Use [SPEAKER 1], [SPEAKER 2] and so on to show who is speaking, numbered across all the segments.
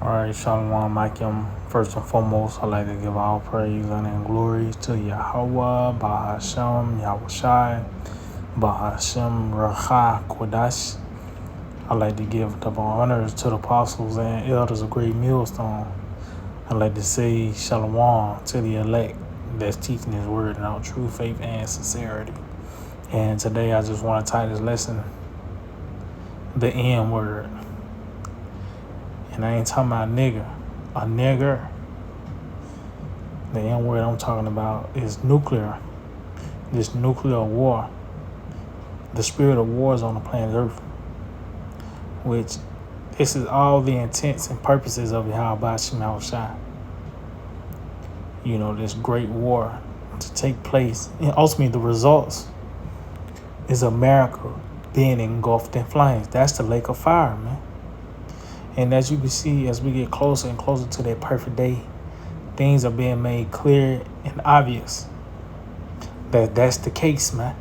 [SPEAKER 1] All right, Shalom Akim. First and foremost, I'd like to give all praise and glory to Yahweh, Bahashem, Yahushai, Bahashem, Racha, Kodash. I'd like to give double honors to the apostles and elders of Great Millstone. I'd like to say Shalom to the elect that's teaching His word in our true faith and sincerity. And today I just want to tie this lesson, the N word. And I ain't talking about nigger, a nigger. The N word I'm talking about is nuclear. This nuclear war. The spirit of war is on the planet Earth. Which this is all the intents and purposes of Yahweh Shema Shai. You know, this great war to take place. And ultimately the results is America being engulfed in flames. That's the lake of fire, man. And as you can see, as we get closer and closer to that perfect day, things are being made clear and obvious that that's the case, man.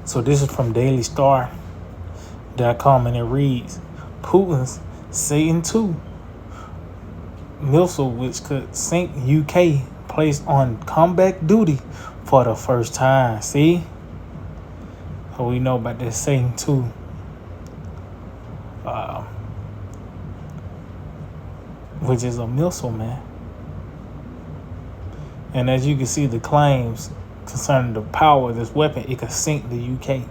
[SPEAKER 1] So this is from dailystar.com, and it reads, Putin's Satan II missile, which could sink UK, placed on combat duty for the first time. See? So we know about this Satan II. Which is a missile, man. And as you can see, the claims concerning the power of this weapon, it could sink the UK.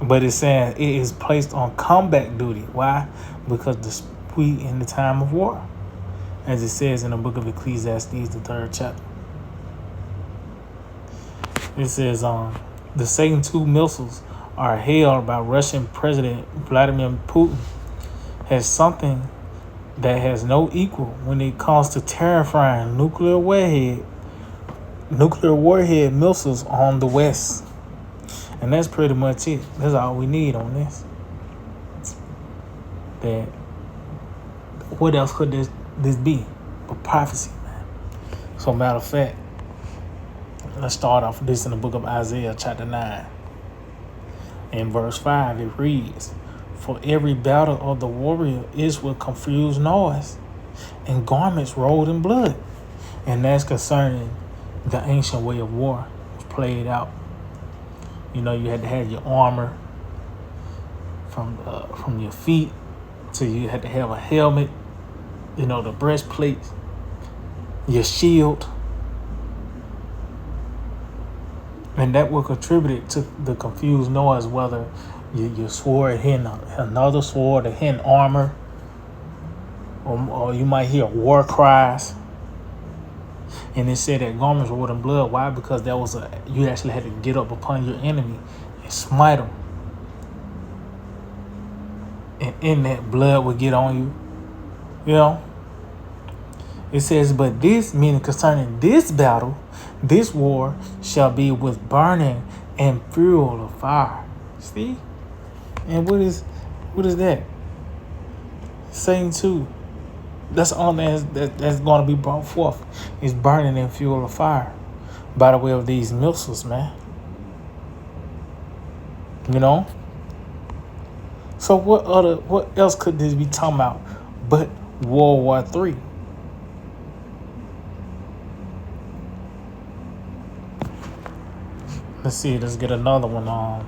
[SPEAKER 1] But it's saying it is placed on combat duty. Why? Because we in the time of war, as it says in the book of Ecclesiastes, the 3rd chapter. It says, the Satan II missiles are hailed by Russian President Vladimir Putin as something that has no equal when it comes to terrifying nuclear warhead missiles on the West. And that's pretty much it. That's all we need on this. That what else could this be but prophecy, man? So matter of fact, let's start off with this in the book of Isaiah chapter 9. In verse 5, it reads, For every battle of the warrior is with confused noise, and garments rolled in blood. And that's concerning the ancient way of war played out. You know, you had to have your armor from your feet, to you had to have a helmet, you know, the breastplate, your shield. And that will contribute to the confused noise, whether your sword hitting another sword or hitting armor, or you might hear war cries. And it said that garments rolled in blood. Why? Because you actually had to get up upon your enemy and smite them. And in that, blood would get on you. You know? It says, but this, meaning concerning this battle, this war shall be with burning and fuel of fire. See? And what is that? Satan II. That's all that's going to be brought forth, is burning and fuel of fire by the way of these missiles, man. You know? So what else could this be talking about but World War III? Let's see, let's get another one on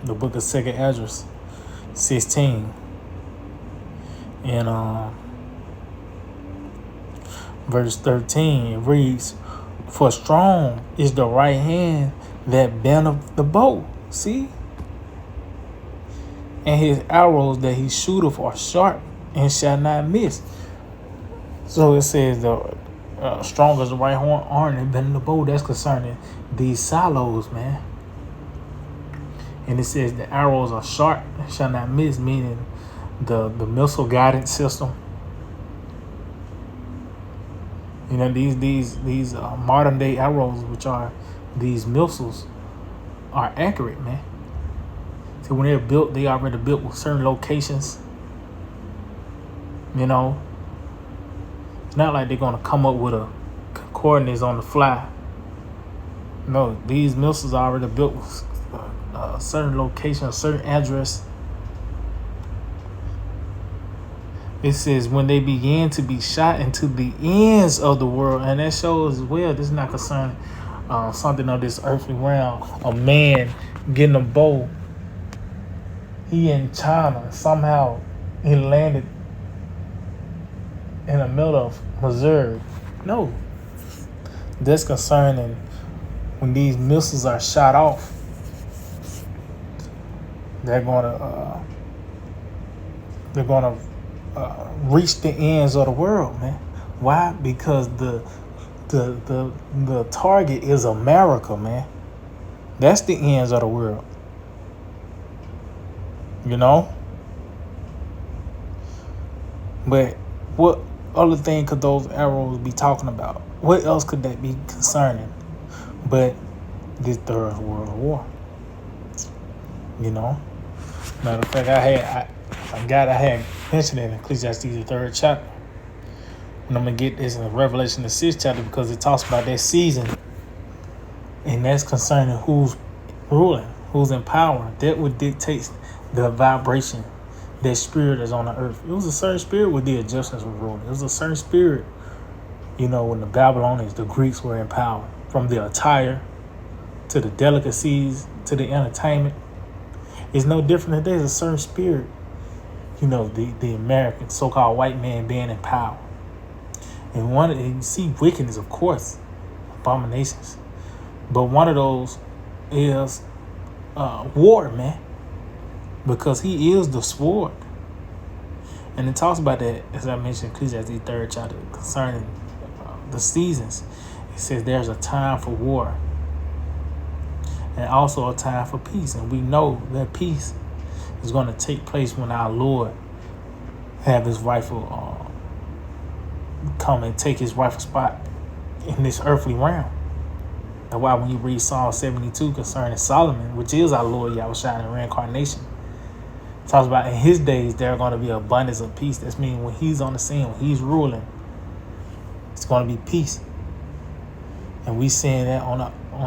[SPEAKER 1] the book of 2nd Esdras 16. And verse 13, it reads, For strong is the right hand that bendeth the bow. See? And his arrows that he shooteth are sharp and shall not miss. So it says the strong as the right arm that bendeth the bow. That's concerning these silos, man. And it says the arrows are sharp and shall not miss, meaning the missile guidance system. You know, these modern day arrows, which are these missiles, are accurate, man. So when they're built, they already built with certain locations. You know, it's not like they're gonna come up with a coordinates on the fly. No, these missiles are already built with a certain location, a certain address. It says when they began to be shot into the ends of the world, and that shows as well. This is not concerning something of this earthly realm. A man getting a bow. He in China somehow he landed in the middle of Missouri. No, that's concerning when these missiles are shot off. They're gonna reach the ends of the world, man. Why? Because the target is America, man. That's the ends of the world. You know? But what other thing could those arrows be talking about? What else could that be concerning but this third world war? You know? Matter of fact, I had mentioned it in Ecclesiastes, the 3rd chapter. And I'm going to get this in Revelation, the 6th chapter, because it talks about that season. And that's concerning who's ruling, who's in power. That would dictate the vibration, that spirit is on the earth. It was a certain spirit where the Egyptians were ruling. It was a certain spirit, when the Babylonians, the Greeks were in power. From the attire to the delicacies to the entertainment. It's no different today. There's a certain spirit, the American so-called white man being in power. And you see wickedness, of course, abominations. But one of those is war, man. Because he is the sword. And it talks about that, as I mentioned, Ecclesiastes 3rd chapter, concerning the seasons. It says there's a time for war and also a time for peace. And we know that peace is going to take place when our Lord have his rightful come and take his rightful spot in this earthly realm. That's why when you read Psalm 72 concerning Solomon, which is our Lord Yahushua in reincarnation, it talks about in his days there are going to be abundance of peace. That's meaning when he's on the scene, when he's ruling, it's going to be peace. And we seeing that on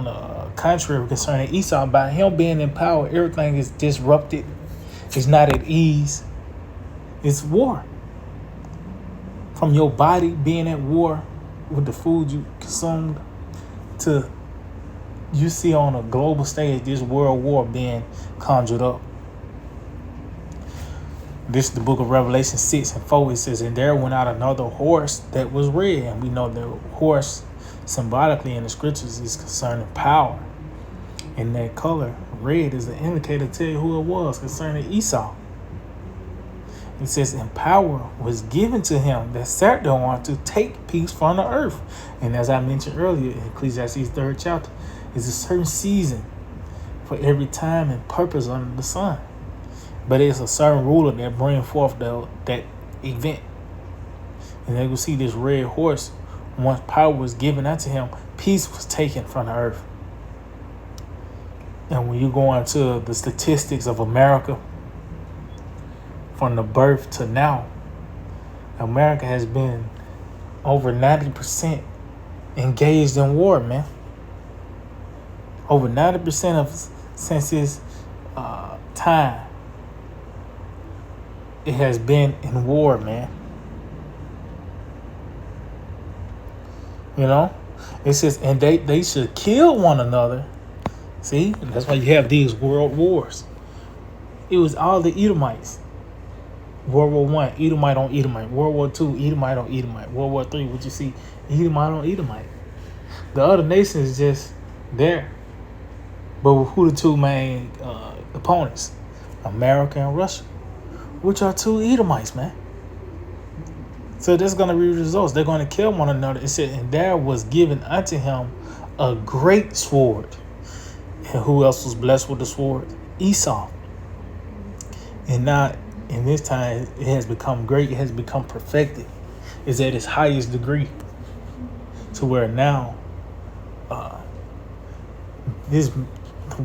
[SPEAKER 1] the contrary concerning Esau, by him being in power, everything is disrupted. It's not at ease. It's war. From your body being at war with the food you consumed to you see on a global stage this world war being conjured up. This is the book of Revelation 6:4. It says, and there went out another horse that was red. And we know the horse symbolically in the scriptures is concerning power. And that color, red, is an indicator to tell you who it was concerning Esau. It says, and power was given to him that sat thereon to take peace from the earth. And as I mentioned earlier in Ecclesiastes 3rd chapter, is a certain season for every time and purpose under the sun. But it's a certain ruler that brings forth that event. And they will see this red horse. Once power was given unto him, peace was taken from the earth. And when you go into the statistics of America, from the birth to now, America has been over 90% engaged in war, man. Over 90% of since its time, it has been in war, man. It says, and they should kill one another. See, that's why you have these world wars. It was all the Edomites. World War I, Edomite on Edomite. World War II, Edomite on Edomite. World War III, what you see, Edomite on Edomite. The other nations just there. But who the two main opponents? America and Russia, which are two Edomites, man. So there's going to be results. They're going to kill one another. It said, and there was given unto him a great sword. And who else was blessed with the sword? Esau. And now, in this time, it has become great. It has become perfected. It's at its highest degree. To where now, this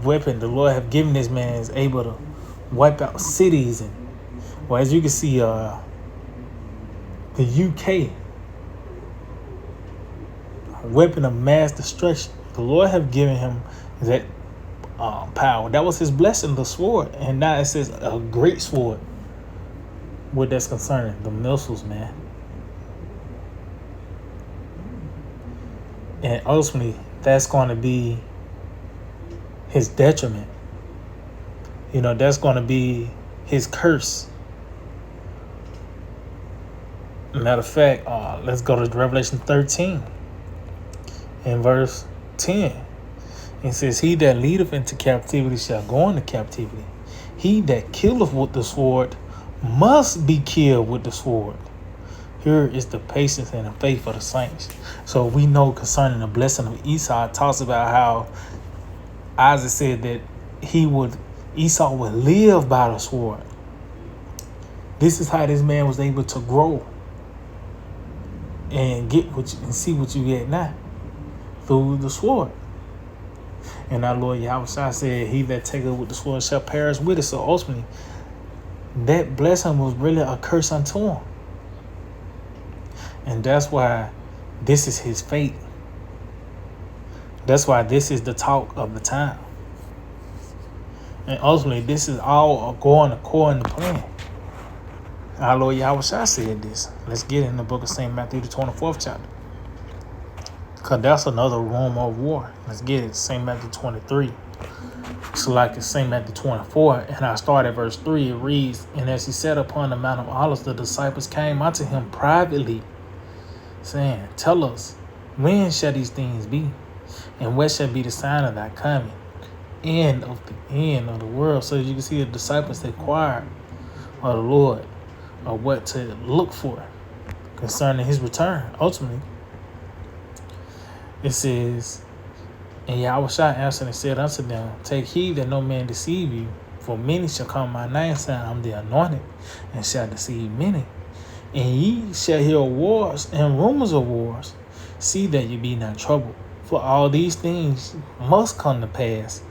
[SPEAKER 1] weapon the Lord have given this man is able to wipe out cities. And, well, as you can see, the UK, a weapon of mass destruction. The Lord have given him that power. That was his blessing, the sword. And now it says a great sword. what that's concerning, the missiles, man. And ultimately, that's going to be his detriment. That's going to be his curse. Matter of fact, let's go to Revelation 13 in verse 10. It says, he that leadeth into captivity shall go into captivity. He that killeth with the sword must be killed with the sword. Here is the patience and the faith of the saints. So we know concerning the blessing of Esau, it talks about how Isaac said that Esau would live by the sword. This is how this man was able to grow and get and see what you get now through the sword. And our Lord Yahweh said, he that taketh with the sword shall perish with it. So ultimately, that blessing was really a curse unto him. And that's why this is his fate. That's why this is the talk of the time. And ultimately, this is all going according to plan. Our Lord Yahweh said this. Let's get in the book of St. Matthew, the 24th chapter. Because that's another rumor of war. Let's get it. St. Matthew 23. So like it's St. Matthew 24. And I start at verse 3. It reads, and as he sat upon the Mount of Olives, the disciples came unto him privately, saying, tell us, when shall these things be? And what shall be the sign of thy coming? End of the world. So you can see the disciples inquired of the Lord of what to look for concerning his return. Ultimately, it says, and Yahweh answered and said unto them, take heed that no man deceive you, for many shall come my name, saying, I'm the anointed, and shall deceive many. And ye shall hear wars and rumors of wars. See that ye be not troubled, for all these things must come to pass,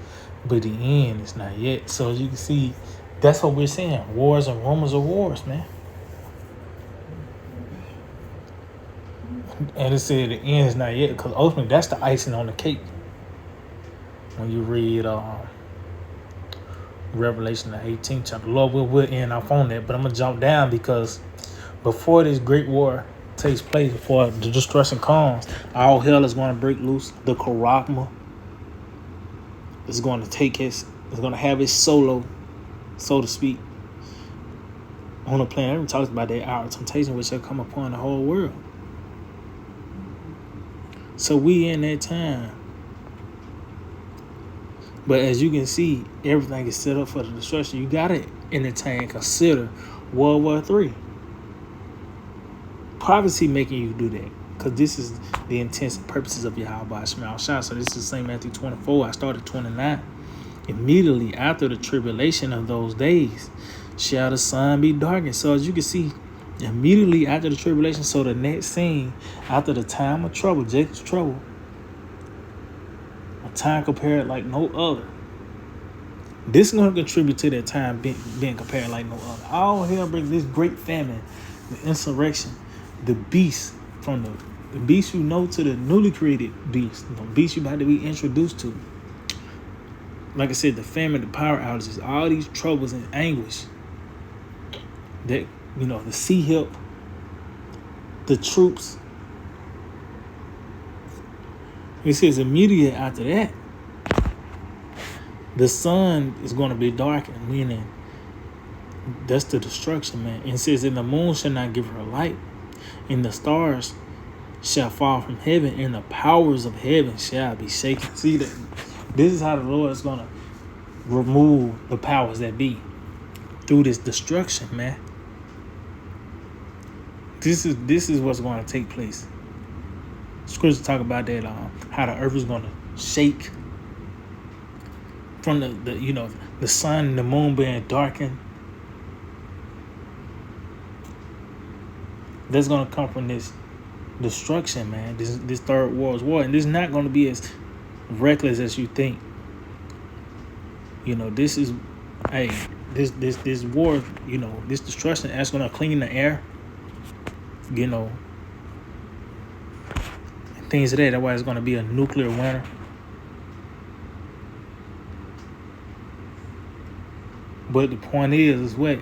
[SPEAKER 1] but the end is not yet. So as you can see, that's what we're saying. Wars and rumors of wars, man. And it said the end is not yet, because ultimately that's the icing on the cake. When you read Revelation, the 18th chapter. Lord, we'll end off on that, but I'm going to jump down because before this great war takes place, before the destruction comes, all hell is going to break loose. The Karagma is going to have its solo, so to speak, on the planet. Everyone talks about that hour of temptation which shall come upon the whole world. So we in that time. But as you can see, everything is set up for the destruction. You got to entertain and consider World War III. Prophecy making you do that. Because this is the intents and purposes of Yahweh Shema Shah. So this is St. Matthew 24. I started 29. Immediately after the tribulation of those days shall the sun be darkened. So as you can see, immediately after the tribulation, so the next scene, after the time of trouble, Jacob's trouble, a time compared like no other. This is going to contribute to that time being compared like no other. All hell brings this great famine, the insurrection, the beast, from the beast you know to the newly created beast, the beast you about to be introduced to. Like I said, the famine, the power outages, all these troubles and anguish that, the sea help, the troops. It says immediately after that, the sun is going to be darkened, meaning that's the destruction, man. And it says, and the moon shall not give her light, and the stars shall fall from heaven, and the powers of heaven shall be shaken. See that? This is how the Lord is going to remove the powers that be through this destruction, man. This is what's going to take place. Scriptures talk about that, how the earth is going to shake from the sun and the moon being darkened. That's going to come from this destruction, man. This third world war, and this is not going to be as reckless as you think. This is, this war, this destruction that's going to clean the air. Things of that. That's why it's going to be a nuclear winter. But the point is what?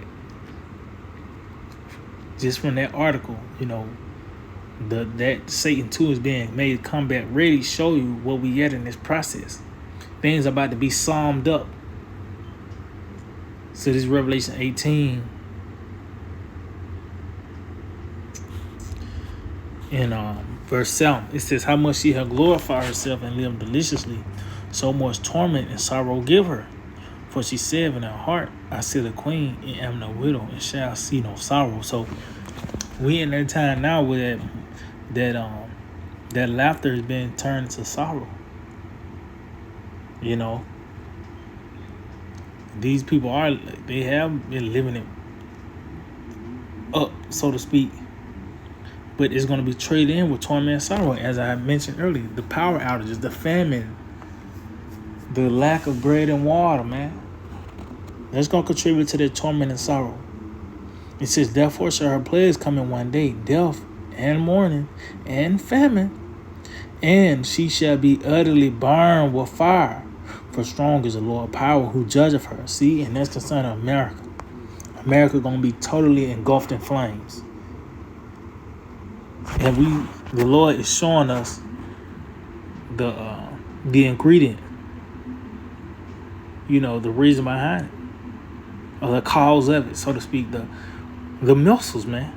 [SPEAKER 1] just from that article, that Satan 2 is being made combat ready, show you what we at in this process. Things about to be summed up. So this Revelation 18 in verse 7, it says, how much she had glorified herself and lived deliciously, so much torment and sorrow give her. For she said in her heart, I see the queen and am no widow and shall see no sorrow. So we in that time now where that laughter has been turned to sorrow. These people they have been living it up, so to speak. But it's going to be traded in with torment and sorrow. As I mentioned earlier, the power outages, the famine, the lack of bread and water, man. That's going to contribute to the torment and sorrow. It says, therefore shall her plagues come in one day, death and mourning and famine. And she shall be utterly burned with fire. For strong is the Lord power who judgeth her. See, and that's concerning America. America going to be totally engulfed in flames. And the Lord is showing us the ingredient, the reason behind it, or the cause of it, so to speak, the missiles, man.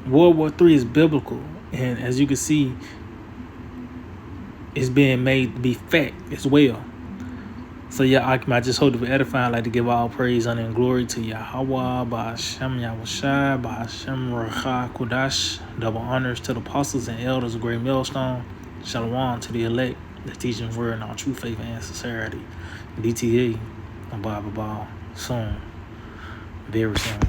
[SPEAKER 1] World War III is biblical, and as you can see, it's being made to be fact as well. So I just hope to be edifying. I'd like to give all praise, honor, and glory to Yahweh, Ba'ashem Yahushai, Ba'ashem Racha Kodash. Double honors to the apostles and elders of Great Millstone. Shalom to the elect, the teaching word in all true faith and sincerity. DTA, Abba, soon, very soon.